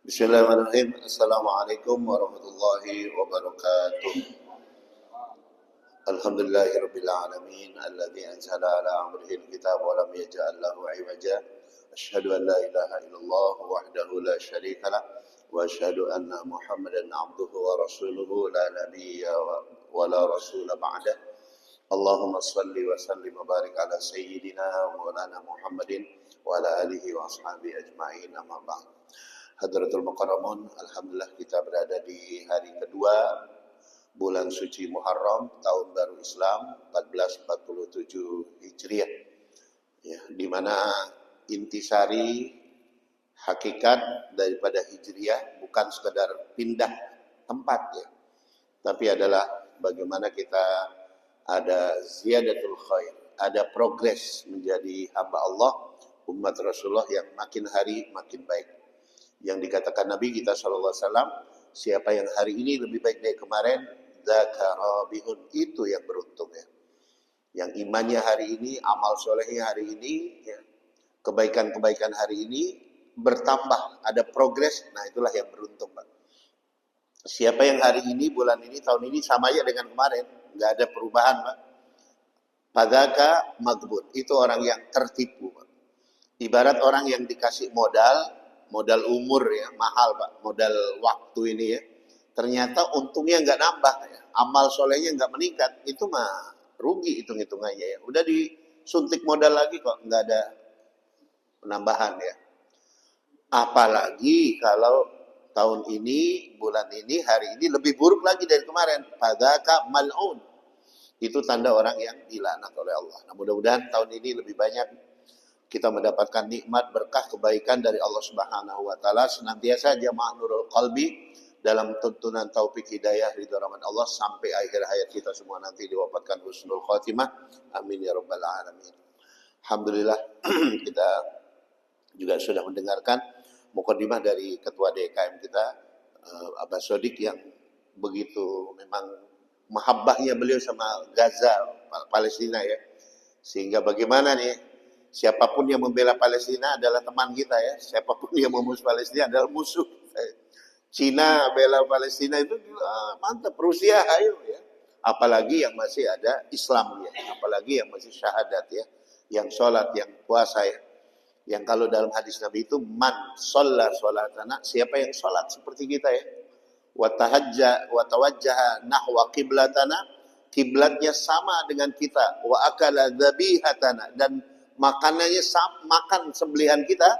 Bismillahirrahmanirrahim. Assalamualaikum warahmatullahi wabarakatuh. Alhamdulillahirabbil alamin alladzi anzala ala 'abdihi alkitab wa lam yaj'al lahu 'iwaja. Asyhadu an la ilaha illallah wahdahu la syarika lah wa asyhadu anna Muhammadan 'abduhu wa rasuluhu la nabiyya wa la rasula ba'dah. Allahumma shalli wa sallim wa barik ala sayyidina wa maulana Muhammadin wa ala alihi wa ashabihi ajma'in, amma ba'd. Hadratul Mukarramun, alhamdulillah kita berada di hari kedua bulan suci Muharram tahun baru Islam 1447 Hijriah. Ya, di mana intisari hakikat daripada Hijriah bukan sekedar pindah tempat ya, tapi adalah bagaimana kita ada ziyadatul khair, ada progres menjadi hamba Allah, umat Rasulullah yang makin hari makin baik. Yang dikatakan Nabi kita SAW, siapa yang hari ini lebih baik dari kemarin, dzakarabihun, itu yang beruntung ya. Yang imannya hari ini, amal solehnya hari ini, ya, kebaikan-kebaikan hari ini bertambah, ada progres, nah itulah yang beruntung Pak. Siapa yang hari ini, bulan ini, tahun ini sama aja dengan kemarin, nggak ada perubahan Pak. Padaka magbun, itu orang yang tertipu Pak. Ibarat orang yang dikasih modal umur ya, mahal Pak, modal waktu ini ya, ternyata untungnya nggak nambah ya, amal solehnya nggak meningkat, itu mah rugi hitung-hitungannya ya, udah disuntik modal lagi kok nggak ada penambahan ya. Apalagi kalau tahun ini, bulan ini, hari ini lebih buruk lagi dari kemarin, padaka mal'un, itu tanda orang yang dilaknat oleh Allah. Nah mudah-mudahan tahun ini lebih banyak kita mendapatkan nikmat, berkah, kebaikan dari Allah Subhanahu wa taala, senantiasa jamaah nurul qalbi dalam tuntunan taufik hidayah ridho rahmat Allah sampai akhir hayat kita semua nanti diwafatkan husnul khatimah. Amin ya rabbal alamin. Alhamdulillah kita juga sudah mendengarkan mukadimah dari ketua DKM kita Abbas Sodik yang begitu memang mahabbahnya beliau sama Gaza, Palestina ya. Sehingga bagaimana nih, siapapun yang membela Palestina adalah teman kita ya. Siapapun yang memusuh Palestina adalah musuh. Cina bela Palestina itu mantap. Rusia ayo ya. Apalagi yang masih ada Islam ya. Apalagi yang masih syahadat ya. Yang sholat, yang puasa ya. Yang kalau dalam hadis Nabi itu man sholla sholatana, siapa yang sholat seperti kita ya. Wa tawajjaha nahwa qiblatana, kiblatnya sama dengan kita. Wa akala dhabihatana, dan makanannya makan sembelihan kita,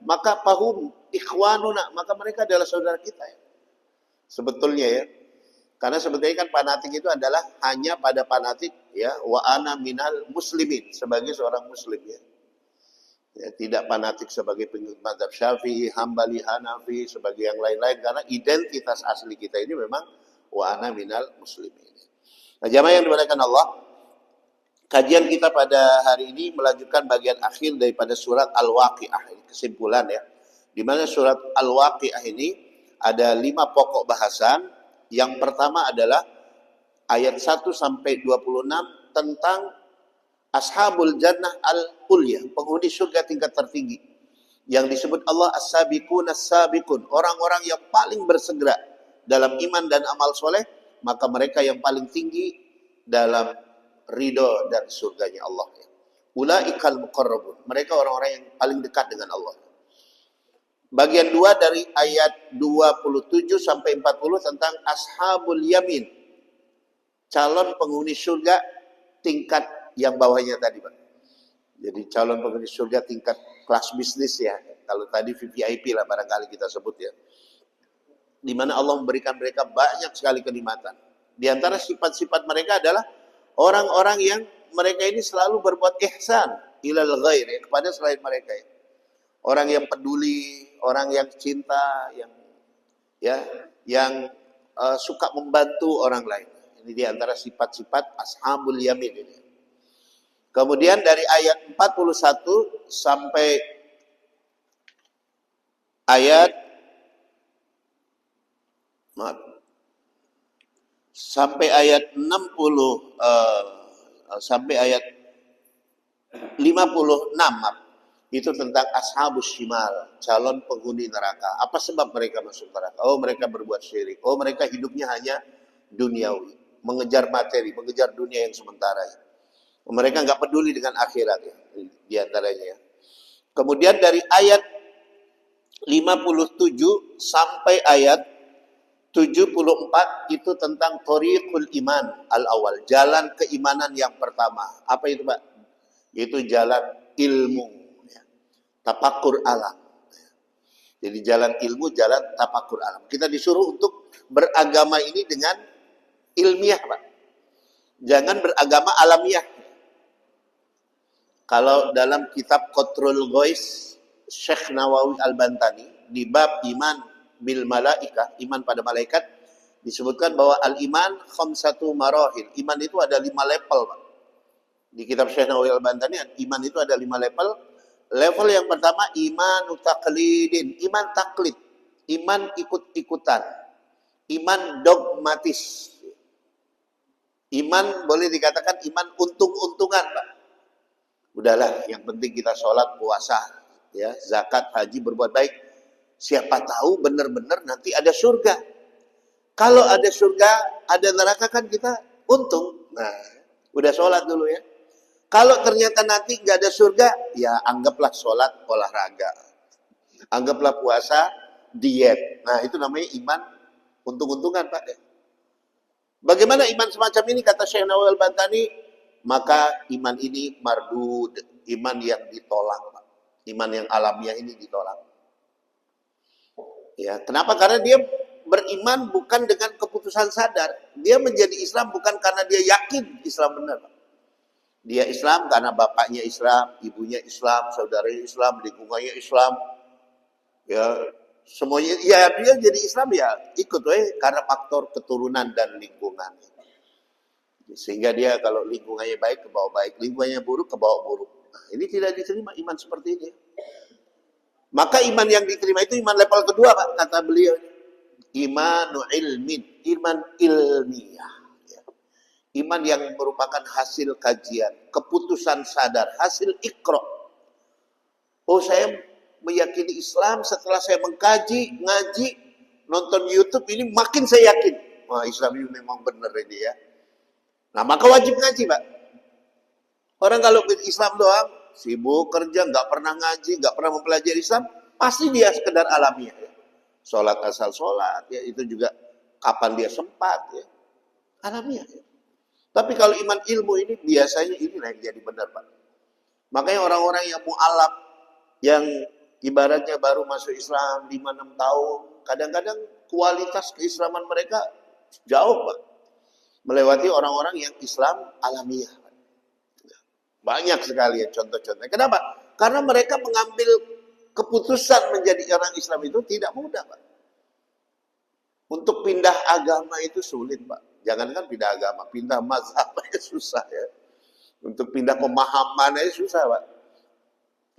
maka fahum ikhwanuna, maka mereka adalah saudara kita ya. Sebetulnya ya. Karena sebetulnya kan fanatik itu adalah hanya pada fanatik ya, wa ana minal muslimin, sebagai seorang muslim ya. Ya, tidak fanatik sebagai pengikut mazhab Syafi'i, Hambali, Hanafi, sebagai yang lain-lain, karena identitas asli kita ini memang wa ana minal muslimin. Nah, jamaah yang dimuliakan Allah, kajian kita pada hari ini melanjutkan bagian akhir daripada surat Al-Waqi'ah, ini kesimpulan ya. Di mana surat Al-Waqi'ah ini ada 5 pokok bahasan. Yang pertama adalah ayat 1 sampai 26 tentang Ashabul Jannah Al-Ulya, penghuni surga tingkat tertinggi. Yang disebut Allah As-Sabiqun As-Sabiqun, orang-orang yang paling bersegera dalam iman dan amal soleh, maka mereka yang paling tinggi dalam ridho dan surganya Allah. Ulaikal muqarrabun, mereka orang-orang yang paling dekat dengan Allah. Bagian 2 dari ayat 27 sampai 40 tentang ashabul yamin, calon penghuni surga tingkat yang bawahnya tadi Pak. Jadi calon penghuni surga tingkat kelas bisnis ya. Kalau tadi VIP lah barangkali kita sebut ya. Di mana Allah memberikan mereka banyak sekali kenikmatan. Di antara sifat-sifat mereka adalah orang-orang yang mereka ini selalu berbuat ihsan ilal ghair ya, kepada selain mereka ya. Orang yang peduli, orang yang cinta, yang suka membantu orang lain. Ini di antara sifat-sifat ashabul yamin ini. Kemudian dari ayat 41 sampai ayat sampai ayat 60 sampai ayat 56 Itu tentang ashabus shimal, calon penghuni neraka. Apa sebab mereka masuk neraka? Oh, mereka berbuat syirik. Oh, mereka hidupnya hanya duniawi, mengejar materi, mengejar dunia yang sementara. Mereka nggak peduli dengan akhirat ya, di antaranya. Kemudian dari ayat 57 sampai ayat 74 itu tentang thoriqul iman al-awal, jalan keimanan yang pertama. Apa itu, Pak? Itu jalan ilmu, ya. Tafakur alam. Jadi jalan ilmu, jalan tafakur alam. Kita disuruh untuk beragama ini dengan ilmiah, Pak. Jangan beragama alamiah. Kalau dalam kitab Qatrul Ghois Syekh Nawawi Al-Bantani di bab iman bil malaika, iman pada malaikat, disebutkan bahwa al-iman khamsatu marahil. Iman itu ada 5 level, Pak. Di kitab Syekh Nawawi Al-Bantani, iman itu ada 5 level. Level yang pertama iman taklidin, iman taklid, iman ikut-ikutan, iman dogmatis. Iman boleh dikatakan iman untung-untungan, Pak. Udahlah, yang penting kita sholat, puasa, ya, zakat, haji, berbuat baik. Siapa tahu benar-benar nanti ada surga. Kalau ada surga, ada neraka, kan kita untung. Nah, udah sholat dulu ya. Kalau ternyata nanti nggak ada surga, ya anggaplah sholat olahraga. Anggaplah puasa diet. Nah, itu namanya iman untung-untungan, Pak. Bagaimana iman semacam ini? Kata Syekh Nawawi Al-Bantani, maka iman ini mardud, iman yang ditolak, Pak. Iman yang alamiah ini ditolak. Ya, kenapa? Karena dia beriman bukan dengan keputusan sadar. Dia menjadi Islam bukan karena dia yakin Islam benar, Pak. Dia Islam karena bapaknya Islam, ibunya Islam, saudaranya Islam, lingkungannya Islam. Ya, semuanya ya dia jadi Islam ya ikut karena faktor keturunan dan lingkungan. Sehingga dia kalau lingkungannya baik ke bawah baik, lingkungannya buruk ke bawah buruk. Nah, ini tidak diterima iman seperti ini. Maka iman yang diterima itu iman level kedua, Pak, kata beliau. Imanu ilmin, iman ilmiah. Ya. Iman yang merupakan hasil kajian, keputusan sadar, hasil ikra. Oh, saya meyakini Islam setelah saya mengkaji, ngaji, nonton YouTube, ini makin saya yakin. Wah, Islam ini memang benar ini ya. Nah, maka wajib ngaji, Pak. Orang kalau Islam doang, sibuk kerja, nggak pernah ngaji, nggak pernah mempelajari Islam, pasti dia sekedar alamiah. Ya. Sholat asal sholat, ya itu juga kapan dia sempat, ya. Alamiah. Ya. Tapi kalau iman ilmu ini, biasanya inilah yang jadi benar, Pak. Makanya orang-orang yang mu'alaf, yang ibaratnya baru masuk Islam 5-6 tahun, kadang-kadang kualitas keislaman mereka jauh, Pak. Melewati orang-orang yang Islam alamiah. Banyak sekali ya contoh-contohnya. Kenapa? Karena mereka mengambil keputusan menjadi orang Islam itu tidak mudah, Pak. Untuk pindah agama itu sulit, Pak. Jangankan pindah agama, pindah mazhab aja susah ya. Untuk pindah pemahaman aja susah, Pak.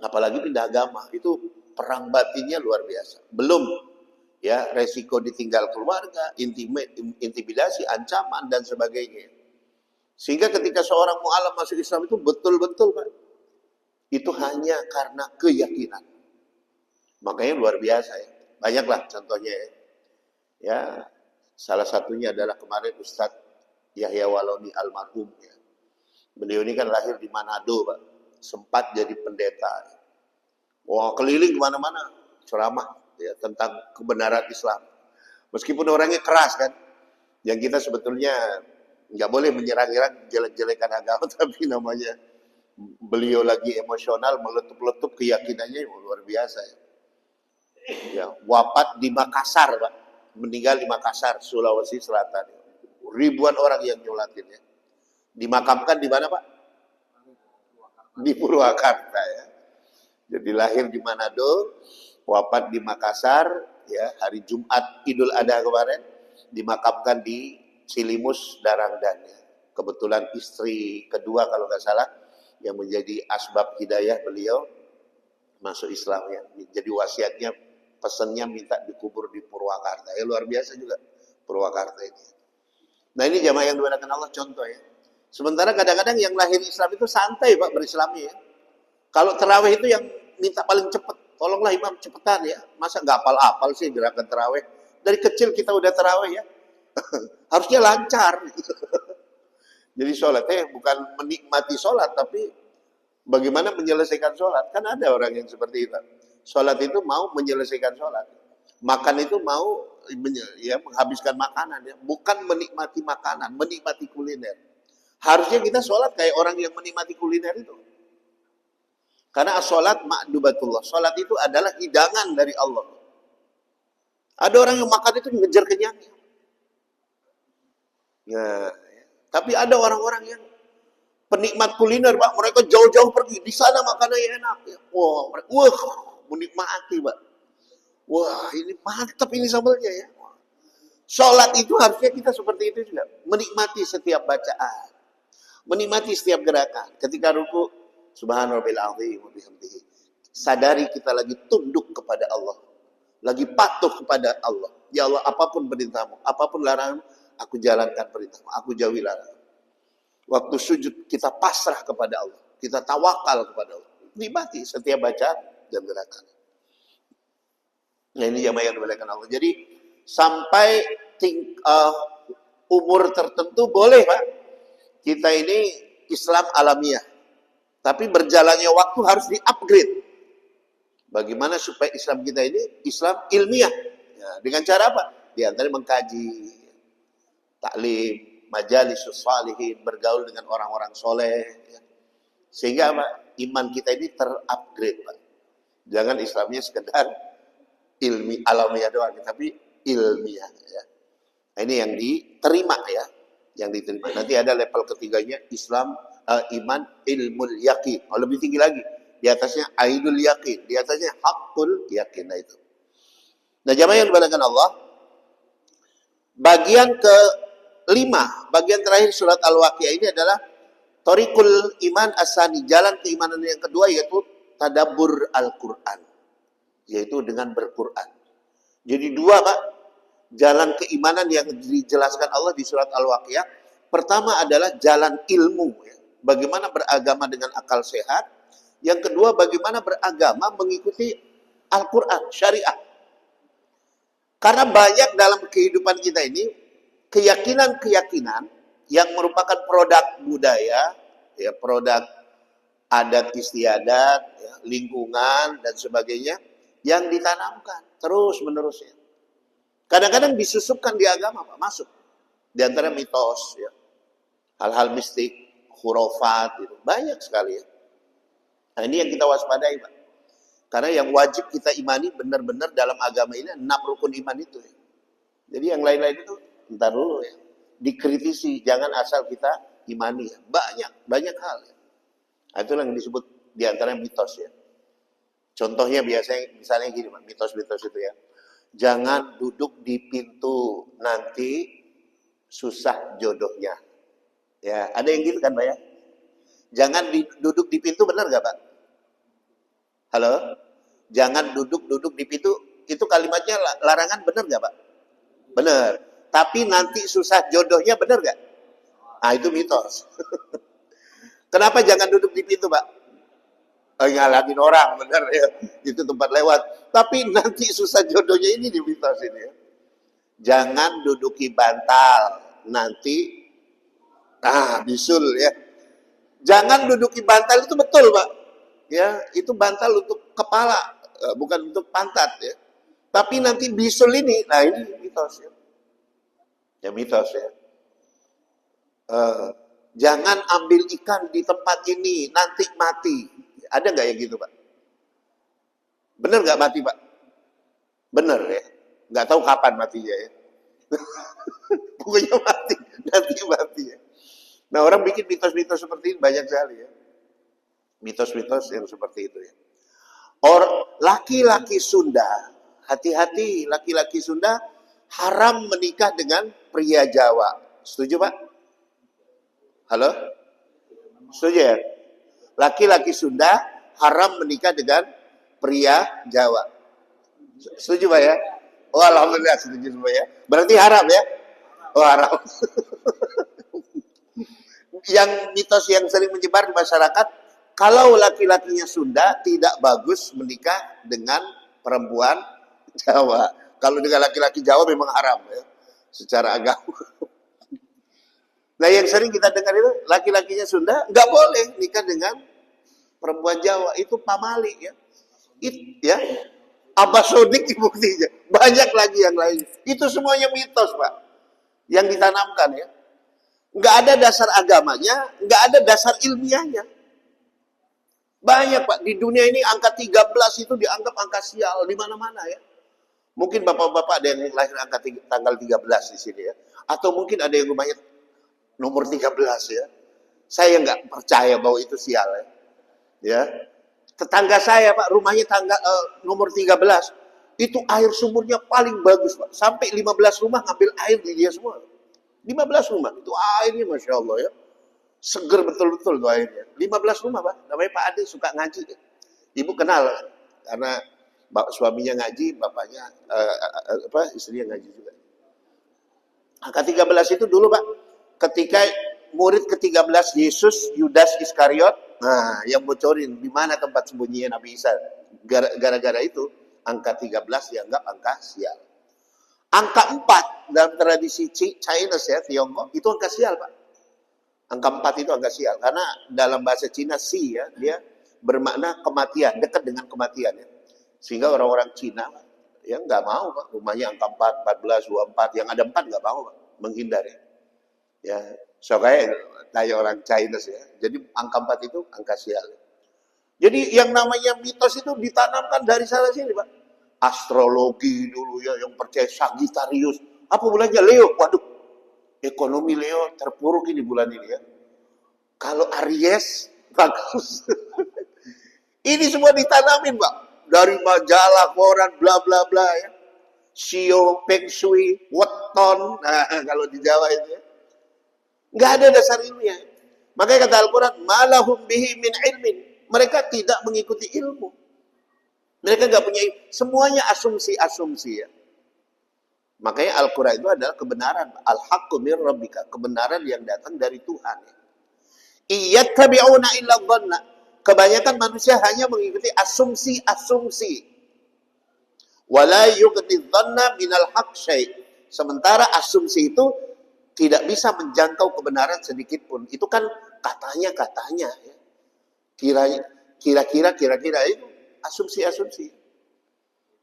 Apalagi pindah agama, itu perang batinnya luar biasa. Belum ya resiko ditinggal keluarga, intimidasi, ancaman dan sebagainya. Sehingga ketika seorang mu'alaf masuk Islam itu betul-betul, Pak, itu hanya karena keyakinan. Makanya luar biasa ya. Banyaklah contohnya ya. Ya, salah satunya adalah kemarin Ustadz Yahya Waloni almarhum ya. Beliau ini kan lahir di Manado, Pak. Sempat jadi pendeta. Wah, keliling kemana-mana ceramah ya, tentang kebenaran Islam. Meskipun orangnya keras kan, yang kita sebetulnya nggak boleh menyerang-nyerang jelek-jelekan agama, tapi namanya beliau lagi emosional, meletup-letup keyakinannya luar biasa ya. Ya, wafat di Makassar, Pak. Meninggal di Makassar, Sulawesi Selatan. Ribuan orang yang nyolatin ya. Dimakamkan di mana, Pak? Di Purwakarta ya. Jadi lahir di Manado, wafat di Makassar ya, hari Jumat Idul Adha kemarin, dimakamkan di Cilimus Darangdan ya. Kebetulan istri kedua kalau nggak salah yang menjadi asbab hidayah beliau masuk Islam ya. Jadi wasiatnya, pesannya minta dikubur di Purwakarta. Ya luar biasa juga Purwakarta ini. Nah, ini jamaah yang dimuliakan Allah contoh ya. Sementara kadang-kadang yang lahir Islam itu santai, Pak, berislamnya ya. Kalau terawih itu yang minta paling cepat. Tolonglah imam cepetan ya. Masa nggak apal-apal sih gerakan terawih? Dari kecil kita udah terawih ya. Harusnya lancar. Jadi sholatnya bukan menikmati sholat, tapi bagaimana menyelesaikan sholat. Kan ada orang yang seperti itu. Sholat itu mau menyelesaikan sholat. Makan itu mau ya menghabiskan makanan ya. Bukan menikmati makanan, menikmati kuliner. Harusnya kita sholat kayak orang yang menikmati kuliner itu. Karena sholat ma'dubatullah. Sholat itu adalah hidangan dari Allah. Ada orang yang makan itu ngejar kenyangnya. Ya, ya. Tapi ada orang-orang yang penikmat kuliner, Pak. Mereka jauh-jauh pergi. Di sana makanannya enak. Ya. Wah, menikmati, Pak. Wah, ini mantap ini sambelnya ya. Sholat itu harusnya kita seperti itu juga. Menikmati setiap bacaan. Menikmati setiap gerakan. Ketika ruku, subhanarabbil azim wa bihamdihi. Sadari kita lagi tunduk kepada Allah. Lagi patuh kepada Allah. Ya Allah, apapun perintahmu, apapun laranganmu, aku jalankan perintahmu, aku jauhi larangan. Waktu sujud kita pasrah kepada Allah. Kita tawakal kepada Allah. Nikmati setiap bacaan dan gerakan. Nah ini jamaah yang dimuliakan Allah. Jadi sampai umur tertentu boleh Pak. Kita ini Islam alamiah. Tapi berjalannya waktu harus di-upgrade. Bagaimana supaya Islam kita ini Islam ilmiah. Ya, dengan cara apa? Di antara mengkaji, taklim, majalisus salihin, bergaul dengan orang-orang soleh. Ya. Sehingga apa? Iman kita ini ter-upgrade Pak. Jangan Islamnya sekedar ilmi alamiah doang, tapi ilmiah. Ya. Nah, ini yang diterima ya. Yang diterima. Nanti ada level ketiganya Islam iman ilmul yakin. Oh, lebih tinggi lagi. Di atasnya ainul yakin, di atasnya hakul yakin. Nah itu. Nah, jamaah yang dimuliakan Allah, bagian ke-5, bagian terakhir surat Al-Waqiah ini adalah Thoriqul Iman As-Sani, jalan keimanan yang kedua yaitu tadabbur Al-Qur'an. Yaitu dengan berquran. Jadi dua Pak, jalan keimanan yang dijelaskan Allah di surat Al-Waqiah. Pertama adalah jalan ilmu. Ya. Bagaimana beragama dengan akal sehat. Yang kedua, bagaimana beragama mengikuti Al-Quran, syariah. Karena banyak dalam kehidupan kita ini, keyakinan-keyakinan yang merupakan produk budaya, ya, produk adat istiadat, ya, lingkungan, dan sebagainya, yang ditanamkan terus-menerusnya. Kadang-kadang disusupkan di agama, Pak, masuk. Di antara mitos, ya. Hal-hal mistik, khurafat, gitu. Banyak sekali ya. Nah ini yang kita waspadai Pak. Karena yang wajib kita imani benar-benar dalam agama ini 6 rukun iman itu ya. Jadi yang lain-lain itu entar dulu ya. Dikritisi, jangan asal kita imani ya. Banyak hal ya. Nah, itulah yang disebut diantara mitos ya. Contohnya biasanya misalnya gini Pak, mitos-mitos itu ya. Jangan duduk di pintu, nanti susah jodohnya. Ya, ada yang gitu kan Pak ya? Jangan duduk di pintu, benar gak Pak? Halo? Jangan duduk di pintu, itu kalimatnya larangan, benar gak Pak? Benar. Tapi nanti susah jodohnya, benar gak? Nah itu mitos. Kenapa jangan duduk di pintu Pak? Ngalangin orang, benar ya. Itu tempat lewat. Tapi nanti susah jodohnya ini di mitos ini ya. Jangan duduki bantal, nanti bisul ya. Jangan duduki bantal itu betul Pak. Ya, itu bantal untuk kepala, bukan untuk pantat ya. Tapi nanti bisul ini, nah ini mitos ya. Ya mitos ya. Jangan ambil ikan di tempat ini, nanti mati. Ada nggak yang gitu Pak? Bener nggak mati Pak? Bener ya. Nggak tahu kapan matinya ya. Pokoknya mati, nanti mati ya. Nah orang bikin mitos-mitos seperti ini banyak sekali ya. Mitos-mitos yang seperti itu ya. Laki-laki Sunda, hati-hati, laki-laki Sunda haram menikah dengan pria Jawa. Setuju Pak? Halo? Setuju ya? Laki-laki Sunda haram menikah dengan pria Jawa. Setuju Pak ya? Oh alhamdulillah setuju semua ya. Berarti haram ya? Oh haram. Yang mitos yang sering menyebar di masyarakat, Kalau laki-lakinya Sunda, tidak bagus menikah dengan perempuan Jawa. Kalau dengan laki-laki Jawa memang haram ya, secara agama. Nah yang sering kita dengar itu, laki-lakinya Sunda nggak boleh nikah dengan perempuan Jawa. Itu pamali ya. Ya, Abasodik buktinya. Banyak lagi yang lain. Itu semuanya mitos, Pak. Yang ditanamkan ya. Nggak ada dasar agamanya, nggak ada dasar ilmiahnya. Banyak, Pak. Di dunia ini angka 13 itu dianggap angka sial di mana-mana ya. Mungkin bapak-bapak ada yang lahir tanggal 13 di sini ya. Atau mungkin ada yang rumahnya nomor 13 ya. Saya nggak percaya bahwa itu sial ya. Ya. Tetangga saya, Pak, rumahnya nomor 13. Itu air sumurnya paling bagus, Pak. Sampai 15 rumah ngambil air di dia semua. 15 rumah. Itu airnya Masya Allah ya. Seger betul-betul tuh airnya. 15 rumah, Pak. Namanya Pak Ade, suka ngaji. Ibu kenal. Karena suaminya ngaji, bapaknya, istrinya ngaji juga. Angka 13 itu dulu, Pak. Ketika murid ke-13 Yesus, Yudas Iskariot, nah, yang bocorin di mana tempat sembunyinya Nabi Isa. Gara-gara itu, angka 13 dianggap angka sial. Angka 4 dalam tradisi Chinese ya, Tiongkok, itu angka sial, Pak. Angka 4 itu angka sial. Karena dalam bahasa Cina, si ya, dia bermakna kematian, dekat dengan kematian ya. Sehingga orang-orang Cina, ya nggak mau, Pak. Rumahnya angka 4, 14, 24. Yang ada 4 nggak mau, Pak. Menghindar ya. Ya, so kayak orang Chinese ya. Jadi angka 4 itu angka sial. Jadi yang namanya mitos itu ditanamkan dari sana sini, Pak. Astrologi dulu ya, yang percaya Sagittarius. Apa bulannya Leo? Waduh, ekonomi Leo terpuruk ini bulan ini ya. Kalau Aries, bagus. Ini semua ditanamin, Pak. Dari majalah, koran, bla bla bla ya. Sio, Peng Shui, Weton. Nah, kalau di Jawa itu ya. Nggak ada dasar ilmiah. Makanya kata Al-Quran, malahum bihi min ilmin. Mereka tidak mengikuti ilmu. Mereka nggak punya ilmu. Semuanya asumsi-asumsi ya. Makanya Al-Quran itu adalah kebenaran. Al-haqqu min rabbika. Kebenaran yang datang dari Tuhan. Iyattabi'una illa dhanna. Kebanyakan manusia hanya mengikuti asumsi-asumsi. Wala yughni dhanna minal haqq syai'. Sementara asumsi itu tidak bisa menjangkau kebenaran sedikit pun. Itu kan katanya ya. Kira-kira itu asumsi-asumsi.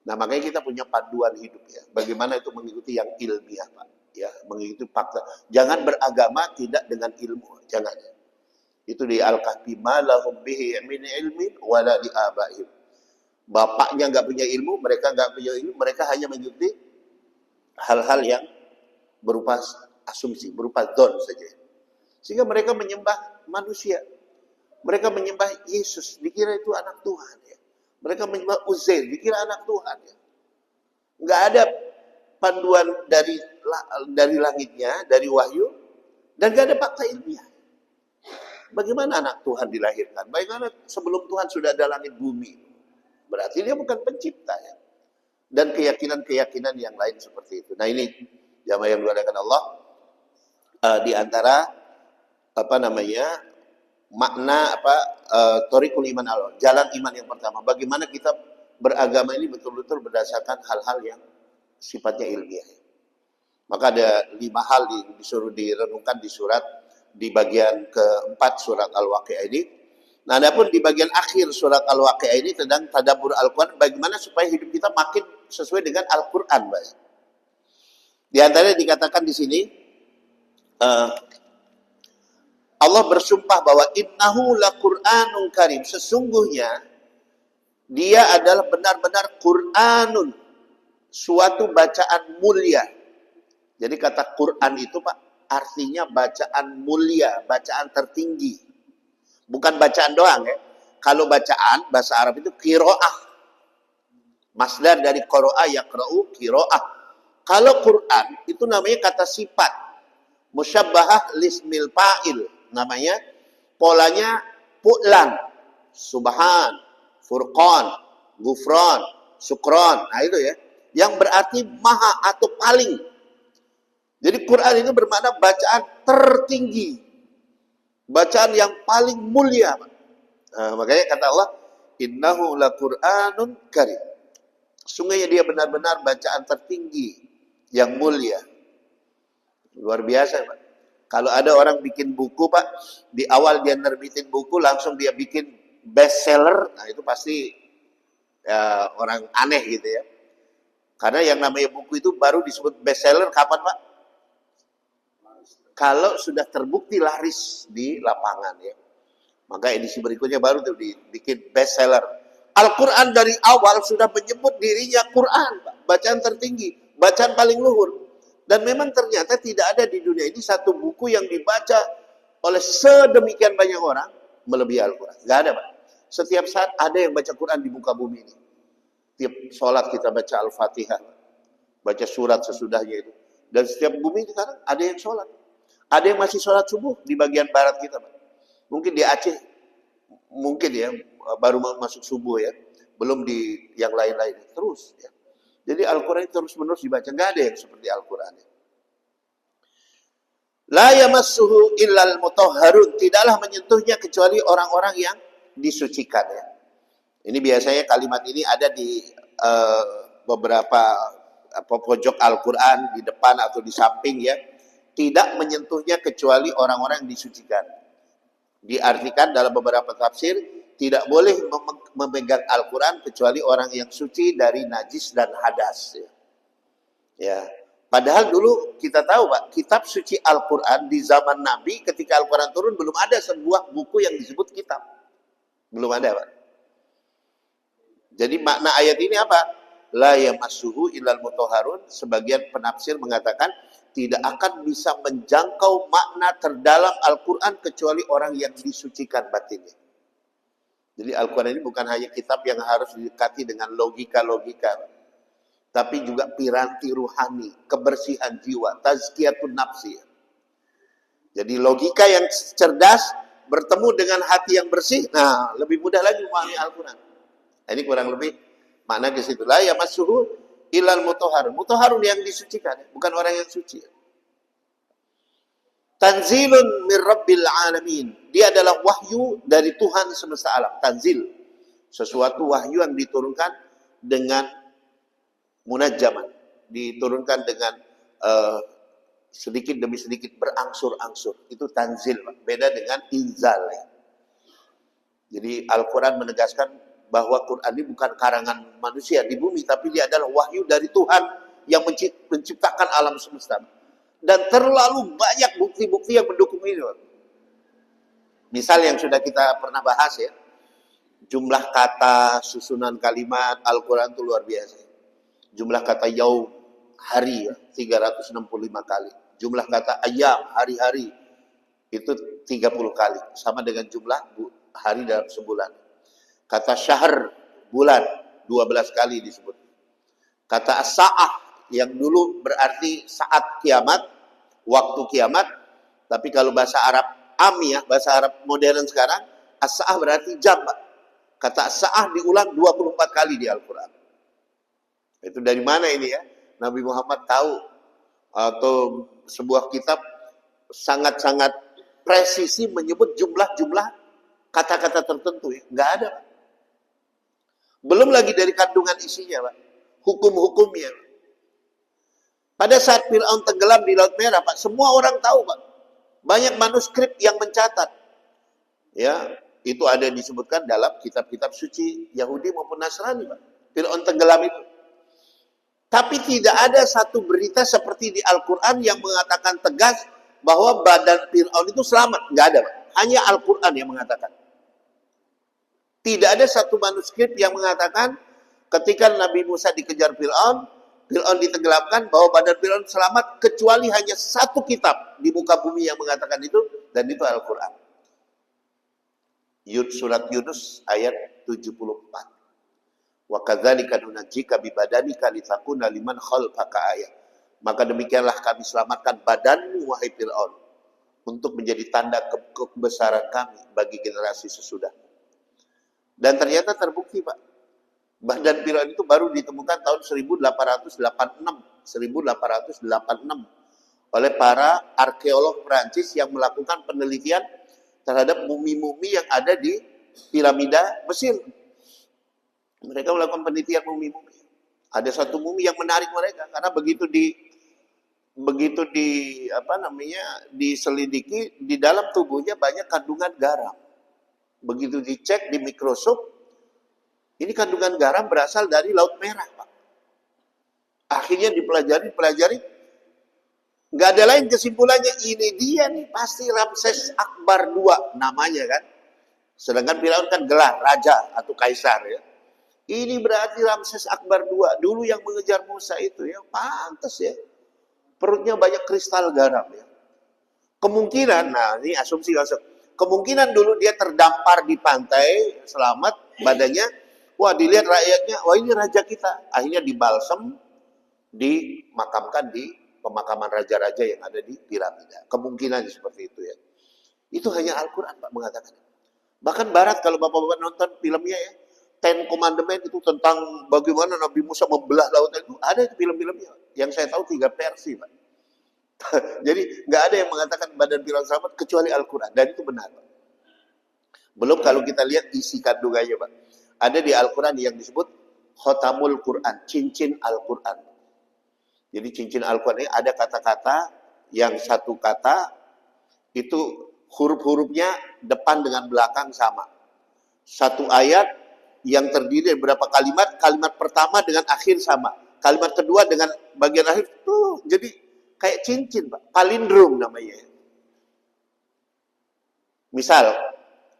Nah, makanya kita punya panduan hidup ya. Bagaimana itu mengikuti yang ilmiah, Pak. Ya, mengikuti fakta. Jangan beragama tidak dengan ilmu. Jangan. Itu di Al-Kahfi, malahum bihi min ilmin wala li abaihim. Bapaknya nggak punya ilmu, mereka nggak punya ilmu, mereka hanya mengikuti hal-hal yang berupa asumsi, berupa don saja. Sehingga mereka menyembah manusia. Mereka menyembah Yesus, dikira itu anak Tuhan ya. Mereka menyembah Uzair, dikira anak Tuhan ya. Nggak ada panduan dari langitnya, dari wahyu, dan nggak ada fakta ilmiah. Bagaimana anak Tuhan dilahirkan? Bagaimana sebelum Tuhan sudah ada langit bumi? Berarti dia bukan pencipta ya. Dan keyakinan-keyakinan yang lain seperti itu. Nah ini jamaah yang dimuliakan Allah, di antara makna thoriqul iman Allah, jalan iman yang pertama. Bagaimana kita beragama ini betul-betul berdasarkan hal-hal yang sifatnya ilmiah. Maka ada 5 hal disuruh direnungkan di bagian keempat surat Al-Waqi'ah ini. Nah, adapun di bagian akhir surat Al-Waqi'ah ini tentang tadabbur Al-Quran, bagaimana supaya hidup kita makin sesuai dengan Al-Quran, Pak. Di antaranya dikatakan di sini, Allah bersumpah bahwa innahu laqur'anun karim. Sesungguhnya dia adalah benar-benar Qur'anun, suatu bacaan mulia. Jadi kata Quran itu, Pak, artinya bacaan mulia, bacaan tertinggi. Bukan bacaan doang ya. Kalau bacaan bahasa Arab itu qiraah. Masdar dari qira'a yaqra'u qiraah. Kalau Quran itu namanya kata sifat. Musyabbahah lismil fa'il. Namanya polanya fu'lan, subhan, furqan, gufran, sukron. Nah itu ya. Yang berarti maha atau paling. Jadi Quran itu bermakna bacaan tertinggi. Bacaan yang paling mulia. Makanya kata Allah, innahu laqur'anun karim. Sungguhnya dia benar-benar bacaan tertinggi yang mulia. Luar biasa, Pak. Kalau ada orang bikin buku, Pak, di awal dia nerbitin buku langsung dia bikin bestseller, nah itu pasti ya, orang aneh gitu ya. Karena yang namanya buku itu baru disebut bestseller kapan, Pak? Kalau sudah terbukti laris di lapangan ya. Maka edisi berikutnya baru tuh dibikin bestseller. Al-Quran dari awal sudah menyebut dirinya Quran, bacaan tertinggi, bacaan paling luhur. Dan memang ternyata tidak ada di dunia ini satu buku yang dibaca oleh sedemikian banyak orang melebihi Al-Quran. Gak ada, Pak. Setiap saat ada yang baca Quran di muka bumi ini. Tiap sholat kita baca Al-Fatihah, baca surat sesudahnya itu. Dan setiap bumi sekarang ada yang sholat. Ada yang masih sholat subuh di bagian barat kita, Pak. Mungkin di Aceh, mungkin ya, baru masuk subuh ya. Belum di yang lain-lain. Terus ya. Jadi Al-Quran terus-menerus dibaca. Nggak ada yang seperti Al-Quran. La yamassuhu illal mutahharun. Tidaklah menyentuhnya kecuali orang-orang yang disucikan ya. Ini biasanya kalimat ini ada di beberapa pojok Al-Quran, di depan atau di samping ya. Tidak menyentuhnya kecuali orang-orang yang disucikan. Diartikan dalam beberapa tafsir, tidak boleh memegang Al-Quran kecuali orang yang suci dari najis dan hadas. Ya. Padahal dulu kita tahu, Pak, kitab suci Al-Quran di zaman Nabi ketika Al-Quran turun belum ada sebuah buku yang disebut kitab. Belum ada, Pak. Jadi makna ayat ini apa? La yamassuhu illal mutahharun. Sebagian penafsir mengatakan tidak akan bisa menjangkau makna terdalam Al-Quran kecuali orang yang disucikan batinnya. Jadi Al-Quran ini bukan hanya kitab yang harus didekati dengan logika-logika, tapi juga piranti ruhani, kebersihan jiwa, tazkiyatun nafsi. Jadi logika yang cerdas bertemu dengan hati yang bersih, nah lebih mudah lagi memahami Al-Quran. Nah, ini kurang lebih makna di situ. La yamassuhu illal mutahharun. Mutahharun yang disucikan, bukan orang yang suci. Tanzilun mir rabbil alamin. Dia adalah wahyu dari Tuhan semesta alam. Tanzil. Sesuatu wahyu yang diturunkan dengan munajjaman. Diturunkan dengan sedikit demi sedikit berangsur-angsur. Itu tanzil. Beda dengan inzal. Ya. Jadi Al-Quran menegaskan bahwa Quran ini bukan karangan manusia di bumi, tapi dia adalah wahyu dari Tuhan yang menciptakan alam semesta. Dan terlalu banyak bukti-bukti yang mendukung ini. Misal yang sudah kita pernah bahas ya, jumlah kata, susunan kalimat Al-Quran itu luar biasa. Jumlah kata yaum, hari ya, 365 kali. Jumlah kata ayam, hari-hari, itu 30 kali. Sama dengan jumlah hari dalam sebulan. Kata syahr, bulan, 12 kali disebut. Kata as-sa'ah, yang dulu berarti saat kiamat, waktu kiamat. Tapi kalau bahasa Arab amiyah, bahasa Arab modern sekarang, as-sa'ah berarti jam. Kata as-sa'ah diulang 24 kali di Al-Quran. Itu dari mana ini ya? Nabi Muhammad tahu, atau sebuah kitab sangat-sangat presisi menyebut jumlah-jumlah kata-kata tertentu ya. Nggak ada, Pak. Belum lagi dari kandungan isinya, Pak. Hukum-hukumnya. Pada saat Fir'aun tenggelam di Laut Merah, Pak, semua orang tahu, Pak. Banyak manuskrip yang mencatat. Ya, itu ada disebutkan dalam kitab-kitab suci Yahudi maupun Nasrani, Pak. Fir'aun tenggelam itu. Tapi tidak ada satu berita seperti di Al-Quran yang mengatakan tegas bahwa badan Fir'aun itu selamat. Nggak ada, Pak. Hanya Al-Quran yang mengatakan. Tidak ada satu manuskrip yang mengatakan ketika Nabi Musa dikejar Fir'aun, Fir'aun ditenggelamkan bahwa badan Fir'aun selamat, kecuali hanya satu kitab di muka bumi yang mengatakan itu, dan itu Al-Quran. Surat Yunus ayat 74. Wa kadzalika nunajjika bi badanika litakuna liman khalfaka ayat. Maka demikianlah kami selamatkan badanmu wahai Fir'aun untuk menjadi tanda kebesaran kami bagi generasi sesudahmu. Dan ternyata terbukti, Pak. Badan Fir'aun itu baru ditemukan tahun 1886 oleh para arkeolog Prancis yang melakukan penelitian terhadap mumi-mumi yang ada di piramida Mesir. Mereka melakukan penelitian mumi-mumi. Ada satu mumi yang menarik mereka karena begitu diselidiki, di dalam tubuhnya banyak kandungan garam. Begitu dicek di mikroskop, ini kandungan garam berasal dari Laut Merah, Pak. Akhirnya dipelajari, nggak ada lain kesimpulannya, ini dia nih pasti Ramses Akbar II namanya kan. Sedangkan Firaun kan gelar raja atau kaisar ya. Ini berarti Ramses Akbar II dulu yang mengejar Musa itu ya, pantas ya. Perutnya banyak kristal garam ya. Kemungkinan, nah ini asumsi langsung. Kemungkinan dulu dia terdampar di pantai, selamat badannya. Wah, dilihat rakyatnya, wah ini raja kita. Akhirnya dibalsem, dimakamkan di pemakaman raja-raja yang ada di piramida. Kemungkinan seperti itu ya. Itu hanya Al-Quran Pak mengatakan. Bahkan Barat kalau Bapak-Bapak nonton filmnya ya, Ten Commandment itu tentang bagaimana Nabi Musa membelah lautan itu, ada itu film-filmnya. Yang saya tahu 3 versi Pak. Jadi nggak ada yang mengatakan badan Firaun selamat kecuali Al-Quran. Dan itu benar Pak. Belum kalau kita lihat isi kandungannya Pak. Ada di Al-Quran yang disebut Khotamul Quran, cincin Al-Quran. Jadi cincin Al-Quran ini ada kata-kata yang satu kata itu huruf-hurufnya depan dengan belakang sama. Satu ayat yang terdiri dari beberapa kalimat, kalimat pertama dengan akhir sama. Kalimat kedua dengan bagian akhir tuh jadi kayak cincin, Pak. Palindrom namanya. Misal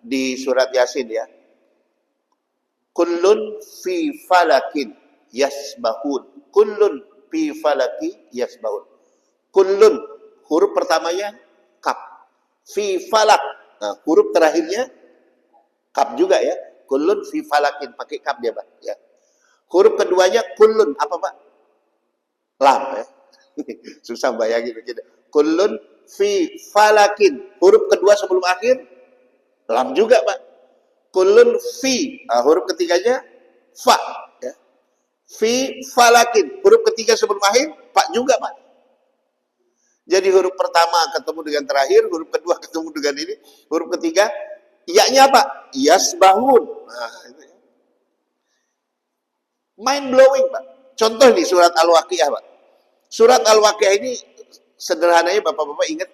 di surat Yasin ya. Kullun fi falakin yasbahun. Kullun fi falaki yasbahun. Kullun huruf pertamanya kaf. Fi falak. Nah, huruf terakhirnya kaf juga ya. Kullun fi falakin pakai kaf dia, Pak, ya. Huruf keduanya kullun apa, Pak? Lam ya. Susah bayangin begitu. Kullun fi falakin. Huruf kedua sebelum akhir lam juga, Pak. Kullun fi. Nah, huruf ketiganya fa ya. Fi falakin. Huruf ketiga sebelum akhir fa juga, Pak. Jadi huruf pertama ketemu dengan terakhir, huruf kedua ketemu dengan ini, huruf ketiga iya-nya apa? Yasbahun. Nah, itu ya. Mind blowing, Pak. Contoh di surat Al-Waqiah, Pak. Surat Al-Waqiah ini sederhananya Bapak-bapak ingat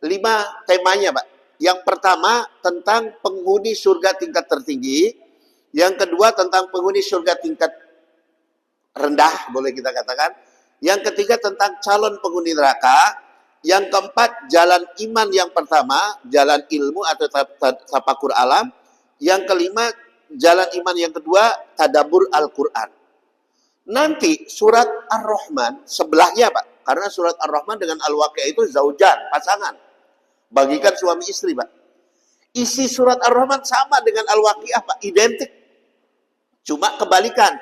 5 temanya, Pak. Yang pertama tentang penghuni surga tingkat tertinggi, yang kedua tentang penghuni surga tingkat rendah, boleh kita katakan. Yang ketiga tentang calon penghuni neraka. Yang keempat, jalan iman yang pertama, jalan ilmu atau tafakur alam. Yang kelima, jalan iman yang kedua, tadabbur Al-Quran. Nanti surat Ar-Rahman sebelahnya, Pak. Karena surat Ar-Rahman dengan Al-Waqiah itu zaujan, pasangan. Bagikan suami istri, Pak. Isi surat Ar-Rahman sama dengan Al-Waqiah, Pak. Identik. Cuma kebalikan.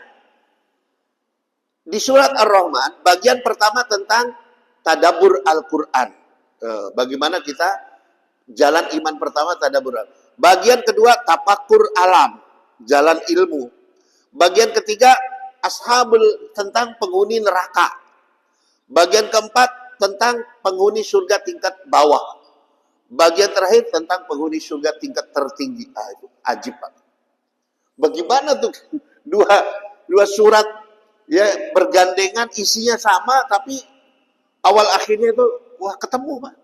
Di surat Ar-Rahman, bagian pertama tentang tadabbur Al-Quran. Bagaimana kita jalan iman pertama tadabbur. Bagian kedua tafakur alam, jalan ilmu. Bagian ketiga ashabul tentang penghuni neraka. Bagian keempat tentang penghuni surga tingkat bawah. Bagian terakhir tentang penghuni surga tingkat tertinggi. Ah, itu ajib, Pak. Bagaimana tuh dua surat ya bergandengan, isinya sama tapi awal akhirnya itu, wah ketemu, Pak.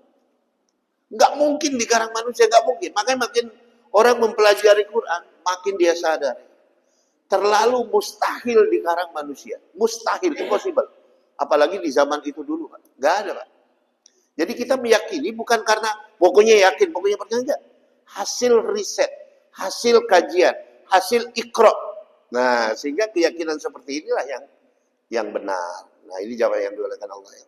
Nggak mungkin di karang manusia, nggak mungkin. Makanya makin orang mempelajari Quran, makin dia sadar. Terlalu mustahil di karang manusia. Mustahil, impossible. Apalagi di zaman itu dulu, Pak. Nggak ada, Pak. Jadi kita meyakini bukan karena pokoknya yakin, pokoknya percaya, enggak. Hasil riset, hasil kajian, hasil ikro. Nah, sehingga keyakinan seperti inilah yang benar. Nah, ini jawaban yang diolehkan Allah ya.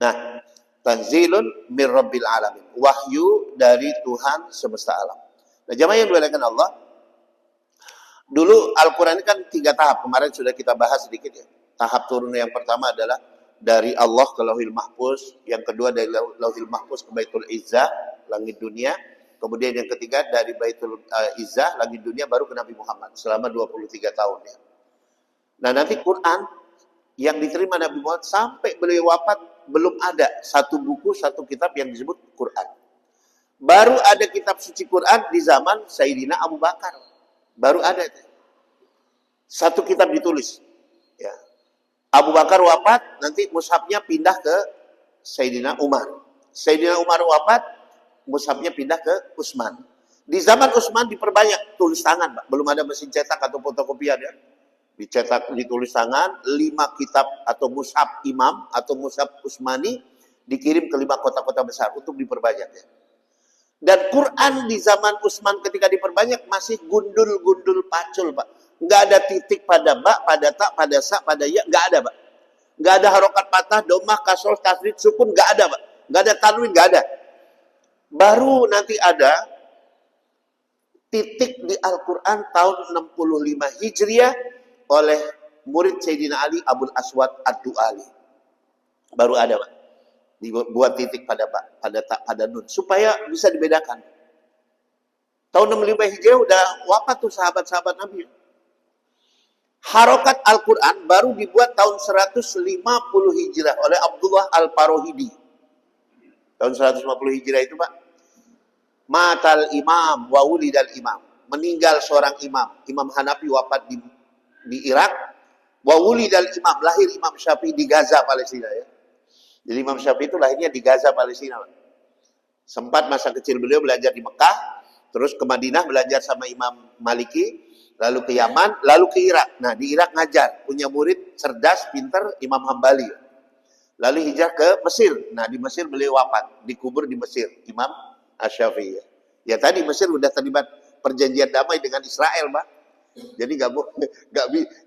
Nah, tanzilun min rabbil alamin. Wahyu dari Tuhan semesta alam. Nah, jamaah yang dimuliakan Allah. Dulu Al-Quran ini kan 3 tahap. Kemarin sudah kita bahas sedikit ya. Tahap turun yang pertama adalah dari Allah ke Lauhil Mahfuz. Yang kedua dari Lauhil Mahfuz ke Baitul Izzah, langit dunia. Kemudian yang ketiga dari Baitul Izzah, langit dunia, baru ke Nabi Muhammad. Selama 23 tahun ya. Nah, nanti Quran yang diterima Nabi Muhammad sampai beliau wafat belum ada satu buku, satu kitab yang disebut Quran. Baru ada kitab suci Quran di zaman Sayyidina Abu Bakar. Baru ada itu. Satu kitab ditulis. Ya. Abu Bakar wafat, nanti mushafnya pindah ke Sayyidina Umar. Sayyidina Umar wafat, mushafnya pindah ke Utsman. Di zaman Utsman diperbanyak tulis tangan, Pak. Belum ada mesin cetak atau fotokopian ya. Dicetak, ditulis tangan, 5 kitab atau mushaf imam atau mushaf Utsmani dikirim ke 5 kota-kota besar untuk diperbanyak ya. Dan Quran di zaman Utsman ketika diperbanyak masih gundul-gundul pacul, Pak. Nggak ada titik pada ba, pada ta, pada sa, pada ya, nggak ada, Pak. Nggak ada harokat patah, domah, kasroh, tasdid, sukun, nggak ada, Pak. Nggak ada tanwin, nggak ada. Baru nanti ada titik di Al-Quran tahun 65 Hijriah oleh murid Sayyidina Ali Abul Aswad Ad-Du'ali. Baru ada, Pak. Dibuat titik pada pada tak, pada nun supaya bisa dibedakan. Tahun 65 Hijriah udah wafat tuh sahabat-sahabat Nabi. Harokat Al-Quran baru dibuat tahun 150 Hijriah oleh Abdullah Al-Farohidi. Tahun 150 Hijriah itu, Pak. Matal imam wa wulidal imam. Meninggal seorang imam. Imam Hanafi wafat di Irak. Wa wulidal imam. Lahir Imam Syafi'i di Gaza, Palestina ya. Jadi Imam Syafi'i itu lahirnya di Gaza, Palestina. Sempat masa kecil beliau belajar di Mekah, terus ke Madinah belajar sama Imam Maliki, lalu ke Yaman, lalu ke Irak. Nah, di Irak ngajar, punya murid cerdas, pinter, Imam Hambali. Lalu hijrah ke Mesir. Nah, di Mesir beliau wafat, dikubur di Mesir, Imam Asy-Syafi'i. Ya tadi Mesir udah terlibat perjanjian damai dengan Israel, Pak. Jadi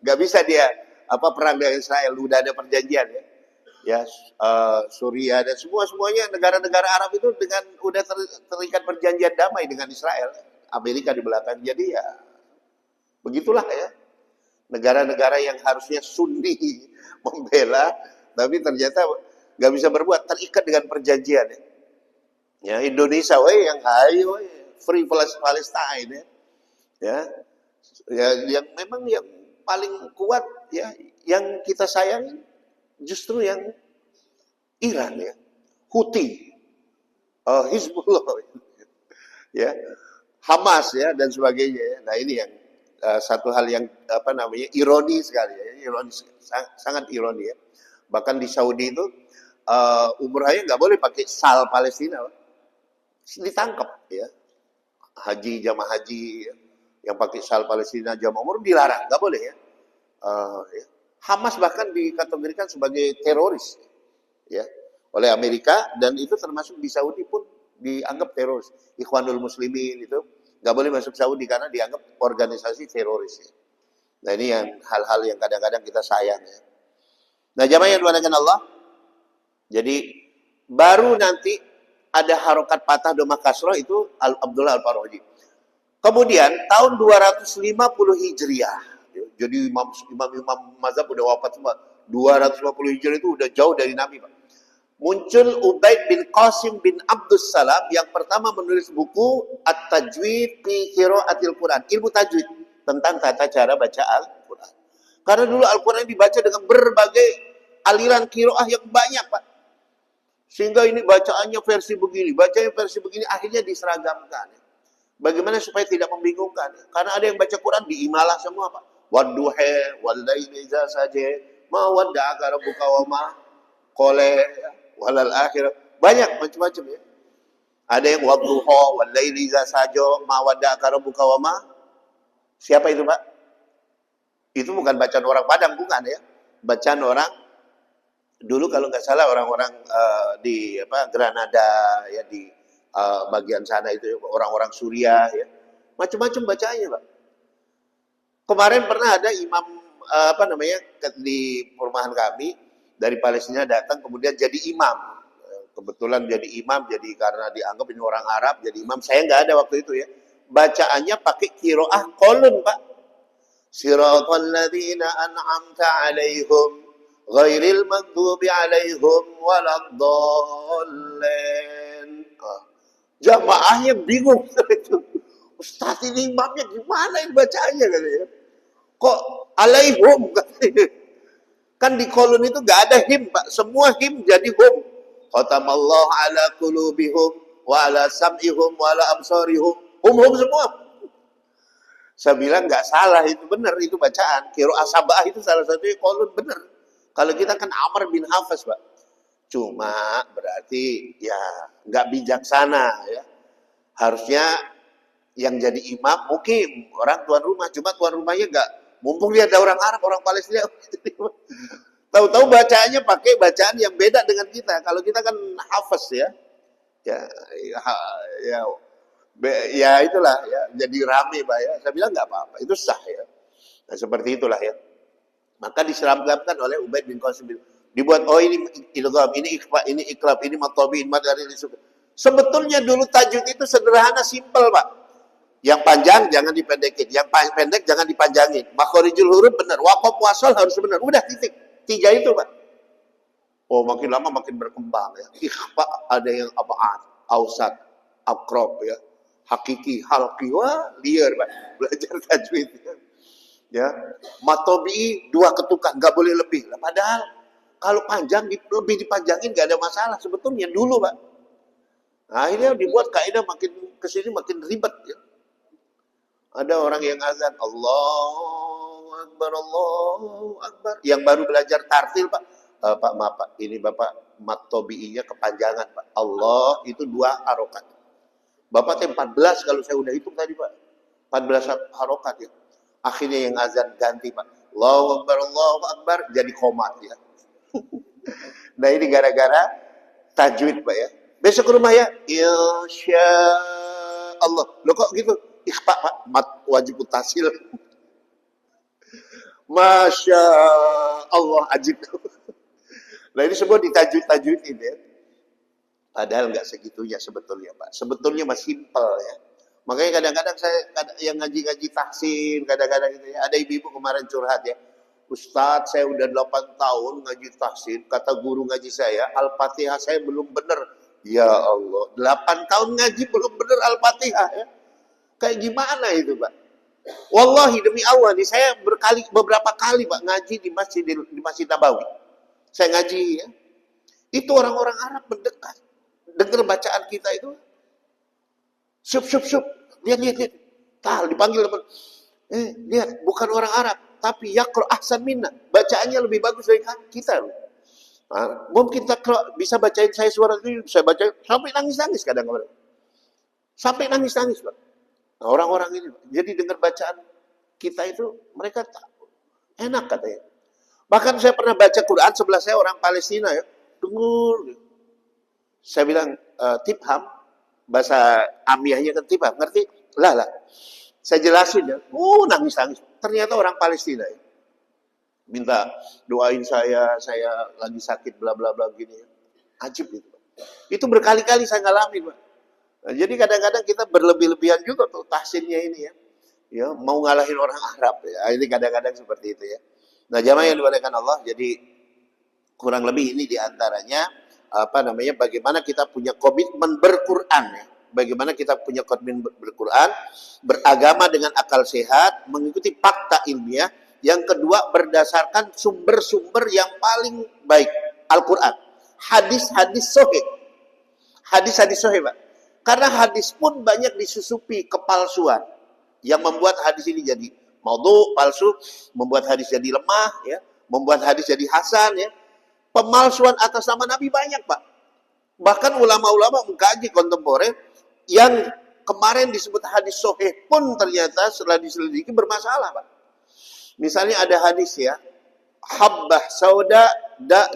nggak bisa dia perang dengan Israel, udah ada perjanjian ya. Ya, Suriah dan semuanya negara-negara Arab itu dengan udah terikat perjanjian damai dengan Israel, Amerika di belakang. Jadi ya begitulah ya, negara-negara yang harusnya Sunni membela, tapi ternyata nggak bisa berbuat, terikat dengan perjanjian. Ya, Indonesia, yang hayo, free Palestine ya, yang memang yang paling kuat ya, yang kita sayang justru yang Iran ya, Houthi, Hizbullah, ya, Hamas ya dan sebagainya. Ya. Nah ini yang satu hal yang ironi sekali ya, sangat ironi ya. Bahkan di Saudi itu umrahnya nggak boleh pakai sal Palestina, ditangkap ya. Jamaah haji ya, yang pakai sal Palestina jamaah umroh dilarang, nggak boleh ya. Ya. Hamas bahkan dikategorikan sebagai teroris ya oleh Amerika, dan itu termasuk di Saudi pun dianggap teroris. Ikhwanul Muslimin itu nggak boleh masuk Saudi karena dianggap organisasi teroris ya. Nah ini yang hal-hal yang kadang-kadang kita sayang ya. Nah jamaah yang dimuliakan Allah, jadi baru nanti ada harokat patah domah kasroh itu Abdullah Al-Farohidi. Kemudian tahun 250 Hijriah. Jadi imam mazhab udah wafat semua. 250 Hijriah itu udah jauh dari Nabi, Pak. Muncul Ubaid bin Qasim bin Abdus Salam yang pertama menulis buku At-Tajwid fi Qiraatil Quran, ilmu tajwid tentang tata cara baca Al-Quran. Karena dulu Al-Quran dibaca dengan berbagai aliran qiraah yang banyak, Pak. Sehingga ini bacaannya versi begini, akhirnya diseragamkan. Bagaimana supaya tidak membingungkan? Karena ada yang baca Quran diimalah semua, Pak. Wadduha wallaili idza saja ma wadda'aka rabbuka wa ma qala walal akhir. Banyak macam-macam ya. Ada yang wadduha wallaili idza saja ma wadda'aka rabbuka wa ma. Siapa itu, Pak? Itu bukan bacaan orang Padang, bukan ya. Bacaan orang dulu kalau nggak salah orang-orang di Granada ya, di bagian sana itu orang-orang Suriah ya. Macam-macam bacaannya, Pak. Kemarin pernah ada imam di perumahan kami dari Palestina datang kemudian jadi imam. Kebetulan jadi imam, jadi karena dianggap ini orang Arab jadi imam. Saya nggak ada waktu itu ya. Bacaannya pakai qiraah qalun, Pak. Siratal ladzina an'amta 'alaihim ghairil maghdubi 'alaihim waladdallin. Jamaahnya bingung itu. Ustaz ini imamnya gimana ini bacaannya katanya. Kok alaihum katanya. Kan di kolon itu gak ada him, Pak. Semua him jadi hum. Khatamallahu ala qulubihum wa ala sam'ihum wa ala absarihum. Hum semua. Saya bilang nggak salah, itu benar, itu bacaan. Qiraah sab'ah itu salah satunya qaulun benar. Kalau kita kan Amr bin Hafs, Pak. Cuma berarti ya nggak bijaksana ya. Harusnya yang jadi imam mungkin orang tuan rumah, cuma tuan rumahnya nggak, mumpung dia ada orang Arab, orang Palestina, tahu-tahu bacaannya pakai bacaan yang beda dengan kita. Kalau kita kan hafaz ya, ya, ya, ya itulah ya, jadi rame Pak ya. Saya bilang nggak apa-apa, itu sah ya. Nah seperti itulah ya. Maka diseragamkan oleh Ubaid bin Qasim, dibuat ini idgham, ini ikhfa, ini iklab, ini matobi, ini madari. Sebetulnya dulu tajwid itu sederhana, simpel Pak. Yang panjang jangan dipendekin, yang pendek jangan dipanjangin. Makhorijul huruf benar, waqaf wasal harus benar. Udah titik. 3 itu Pak. Oh makin lama makin berkembang ya. Ikhfa ada yang abad, ausat, akrab ya. Hakiki, halqi, wah liar Pak. Belajar tajwid ya. Matobi 2 ketukan, nggak boleh lebih. Padahal kalau panjang lebih dipanjangin nggak ada masalah sebetulnya dulu Pak. Nah, akhirnya dibuat kaidah makin kesini makin ribet ya. Ada orang yang azan Allahu Akbar, Allahu Akbar. Yang baru belajar tartil Pak. Pak maaf Pak, ini Bapak matobi'inya kepanjangan Pak. Allah itu 2 harokat. Bapak 14 kalau saya udah hitung tadi Pak. 14 harokat ya. Akhirnya yang azan ganti Pak. Allahu Akbar jadi komat ya. Nah ini gara-gara tajwid Pak ya. Besok ke rumah ya. Insya Allah. Loh kok gitu? Ikhfa Pak. Mat wajib tasil. Masya Allah ajib. Nah ini semua ditajwid ini ya. Padahal nggak segitunya sebetulnya Pak. Sebetulnya masih simpel ya. Makanya kadang-kadang saya yang ngaji-ngaji tahsin, kadang-kadang gitu ya. Ada ibu-ibu kemarin curhat ya. Ustadz, saya udah 8 tahun ngaji tahsin. Kata guru ngaji saya, Al-Fatihah saya belum benar. Ya Allah, 8 tahun ngaji belum benar Al-Fatihah ya. Kayak gimana itu Pak? Wallahi demi Allah nih, saya beberapa kali Pak ngaji di Masjid Nabawi. Saya ngaji ya. Itu orang-orang Arab mendekat. Dengar bacaan kita itu. Syup. Lihat. Tal dipanggil teman. Lihat, bukan orang Arab, tapi yaqra ahsan minna. Bacaannya lebih bagus dari kita. Nah, mungkin bisa bacain saya suara itu, saya baca sampai nangis-nangis kadang-kadang. Sampai nangis-nangis, Pak. Nah, orang-orang ini jadi dengar bacaan kita itu mereka enak katanya. Bahkan saya pernah baca Quran sebelah saya orang Palestina ya. Dengar. Saya bilang tifham, bahasa amiyahnya kan tifham, ngerti? Lah. Saya jelasin ya. Nangis-nangis. Ternyata orang Palestina ya. Minta doain saya lagi sakit bla bla bla gini ya. Ajib itu. Itu berkali-kali saya ngalamin, Pak. Nah, jadi kadang-kadang kita berlebih-lebihan juga tuh tahsinnya ini ya. Ya, mau ngalahin orang Arab ya. Ini kadang-kadang seperti itu ya. Nah, jamaah yang dimuliakan Allah, jadi kurang lebih ini diantaranya bagaimana kita punya komitmen berquran ya. Bagaimana kita punya komitmen berquran, beragama dengan akal sehat, mengikuti fakta ilmiah. Yang kedua berdasarkan sumber-sumber yang paling baik, Al-Quran, hadis-hadis sahih. Hadis-hadis sahih, Pak. Karena hadis pun banyak disusupi kepalsuan yang membuat hadis ini jadi maudhu, palsu, membuat hadis jadi lemah ya, membuat hadis jadi hasan ya. Pemalsuan atas nama Nabi banyak, Pak. Bahkan ulama-ulama mengkaji kontemporer yang kemarin disebut hadis sahih pun ternyata setelah diselidiki bermasalah, Pak. Misalnya ada hadis ya, habbah sauda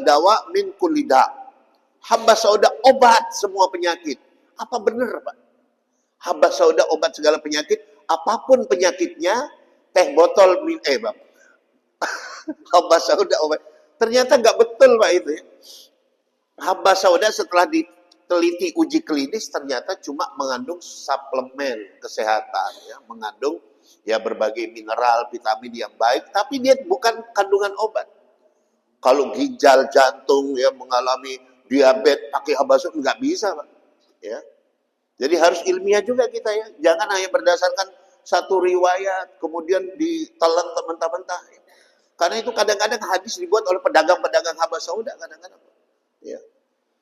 dawa min kulli da. Habbah sauda obat semua penyakit. Apa benar, Pak? Habbah sauda obat segala penyakit, apapun penyakitnya, teh botol Bang. Habbah sauda obat. Ternyata nggak betul, Pak, itu ya. Habbah sauda setelah diteliti uji klinis ternyata cuma mengandung suplemen kesehatan ya, mengandung ya berbagai mineral, vitamin yang baik, tapi dia bukan kandungan obat. Kalau ginjal, jantung ya mengalami diabetes pakai habbah sauda nggak bisa, Pak. Ya. Jadi harus ilmiah juga kita ya. Jangan hanya berdasarkan satu riwayat kemudian ditelan mentah-mentah. Ya. Karena itu kadang-kadang hadis dibuat oleh pedagang-pedagang habbah sauda kadang-kadang. Ya.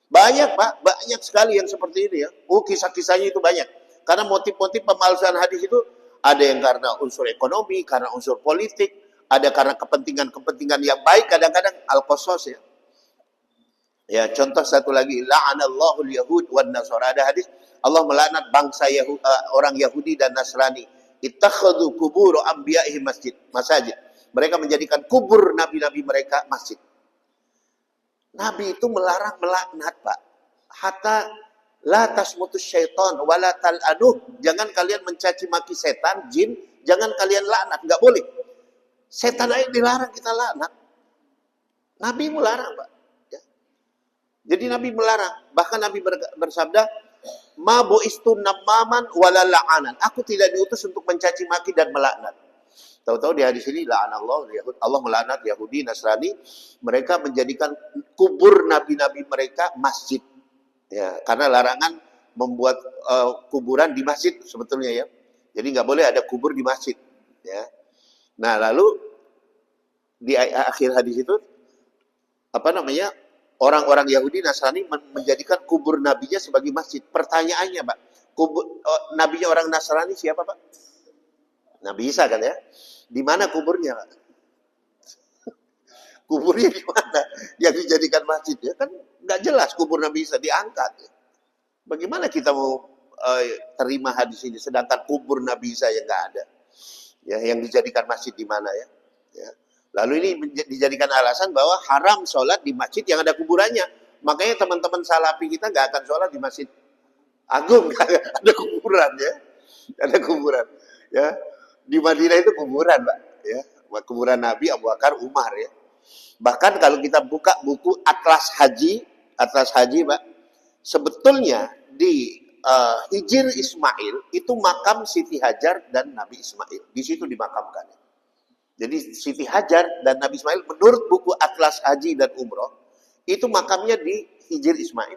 Banyak Pak, banyak sekali yang seperti ini ya. Kisah-kisahnya itu banyak. Karena motif-motif pemalsuan hadis itu ada yang karena unsur ekonomi, karena unsur politik, ada karena kepentingan-kepentingan yang baik, kadang-kadang al-qasas ya. Ya, contoh satu lagi, la'anallahu al-yahud wan nasara. Ada hadis Allah melaknat bangsa orang Yahudi dan Nasrani. Ittakhadhu qubur anbiya'ihim masajid. Mereka menjadikan kubur nabi-nabi mereka masjid. Nabi itu melarang melaknat, Pak. Hatta la tasmutus syaitan wala tal'anuh. Jangan kalian mencaci maki setan, jin, jangan kalian laknat, enggak boleh. Setan aja dilarang kita laknat. Nabi melarang, Pak. Jadi Nabi melarang. Bahkan Nabi bersabda, "Ma bu'istu namaman wala la'anan." Aku tidak diutus untuk mencaci maki dan melaknat. Tahu-tahu di hadis ini la'anallahu Yahud. Allah melaknat Yahudi, Nasrani. Mereka menjadikan kubur nabi-nabi mereka masjid. Ya, karena larangan membuat kuburan di masjid sebetulnya ya. Jadi nggak boleh ada kubur di masjid. Ya. Nah lalu di akhir hadis itu apa namanya? Orang-orang Yahudi Nasrani menjadikan kubur nabinya sebagai masjid. Pertanyaannya, Pak, nabinya orang Nasrani siapa, Pak? Nabi Isa kan ya? Di mana kuburnya, Pak? Kuburnya di mana? Yang dijadikan masjid ya kan nggak jelas kubur Nabi Isa diangkat. Ya. Bagaimana kita mau terima hadis ini sedangkan kubur Nabi Isa yang nggak ada? Ya, yang dijadikan masjid di mana ya? Ya. Lalu ini dijadikan alasan bahwa haram sholat di masjid yang ada kuburannya. Makanya teman-teman salafi kita nggak akan sholat di masjid agung, ada kuburan ya, ada kuburan. Ya, di Madinah itu kuburan, Pak. Ya, kuburan Nabi, Abu Bakar, Umar ya. Bahkan kalau kita buka buku Atlas Haji, Pak, sebetulnya di Hijr Ismail itu makam Siti Hajar dan Nabi Ismail. Di situ dimakamkan. Jadi Siti Hajar dan Nabi Ismail menurut buku Atlas Haji dan Umroh itu makamnya di Hijr Ismail.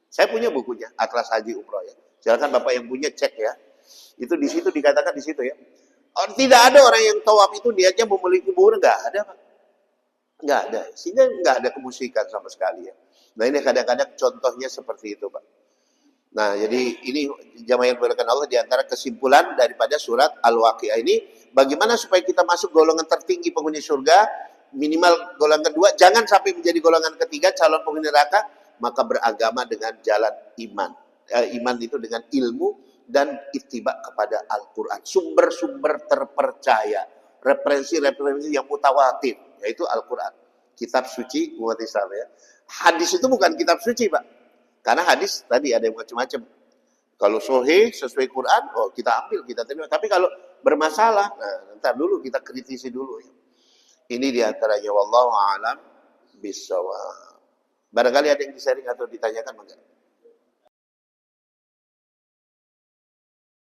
Saya punya bukunya Atlas Haji Umroh ya. Silakan Bapak yang punya cek ya. Itu di situ dikatakan di situ ya. Tidak ada orang yang tawaf itu niatnya memiliki kubur, nggak ada Pak. Nggak ada. Sehingga nggak ada kemusyrikan sama sekali ya. Nah ini kadang-kadang contohnya seperti itu Pak. Nah, jadi ini jamaah yang dimuliakan Allah di antara kesimpulan daripada surat Al-Waqiah ini, bagaimana supaya kita masuk golongan tertinggi penghuni surga, minimal golongan kedua, jangan sampai menjadi golongan ketiga calon penghuni neraka, maka beragama dengan jalan iman. Iman itu dengan ilmu dan ittiba kepada Al-Qur'an. Sumber-sumber terpercaya, referensi-referensi yang mutawatir, yaitu Al-Qur'an. Kitab suci umat Islam ya. Hadis itu bukan kitab suci, Pak. Karena hadis tadi ada yang macam-macam. Kalau sahih sesuai Quran, oh kita ambil, kita terima. Tapi kalau bermasalah, nah ntar dulu kita kritisi dulu ya. Ini diantaranya wallahu a'lam bishawab. Barangkali ada yang di-sharing atau ditanyakan enggak?